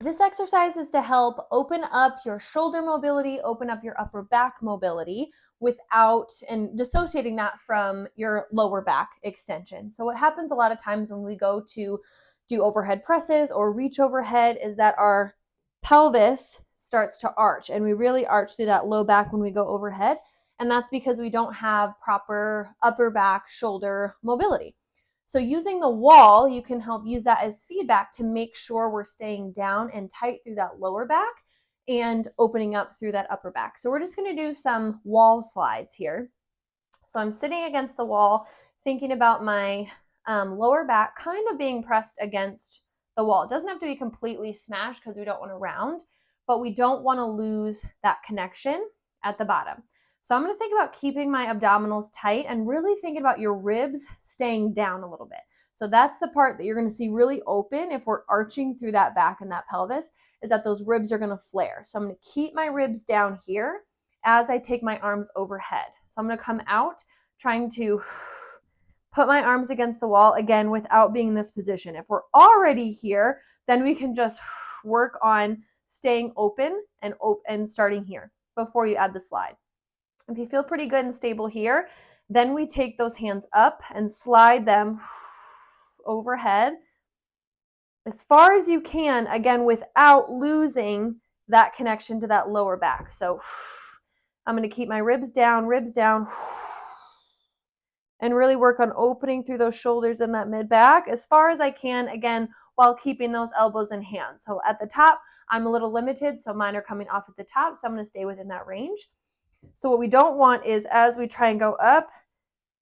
This exercise is to help open up your shoulder mobility, open up your upper back mobility without and dissociating that from your lower back extension. So what happens a lot of times when we go to do overhead presses or reach overhead is that our pelvis starts to arch, and we really arch through that low back when we go overhead. And that's because we don't have proper upper back shoulder mobility. So using the wall, you can help use that as feedback to make sure we're staying down and tight through that lower back and opening up through that upper back. So we're just going to do some wall slides here. So I'm sitting against the wall, thinking about my lower back kind of being pressed against the wall. It doesn't have to be completely smashed because we don't want to round, but we don't want to lose that connection at the bottom. So I'm going to think about keeping my abdominals tight and really thinking about your ribs staying down a little bit. So that's the part that you're going to see really open if we're arching through that back and that pelvis, is that those ribs are going to flare. So I'm going to keep my ribs down here as I take my arms overhead. So I'm going to come out trying to put my arms against the wall again without being in this position. If we're already here, then we can just work on staying open and starting here before you add the slide. If you feel pretty good and stable here, then we take those hands up and slide them overhead as far as you can, again, without losing that connection to that lower back. So I'm going to keep my ribs down, and really work on opening through those shoulders and that mid back as far as I can, again, while keeping those elbows in hand. So at the top, I'm a little limited, so mine are coming off at the top, so I'm going to stay within that range. So what we don't want is, as we try and go up,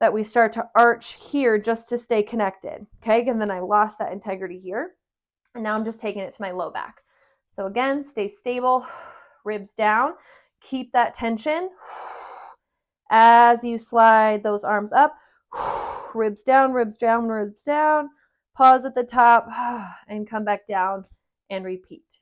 that we start to arch here just to stay connected. Okay, and then I lost that integrity here. And now I'm just taking it to my low back. So again, stay stable, ribs down, keep that tension. As you slide those arms up, ribs down, ribs down, ribs down, pause at the top, and come back down and repeat.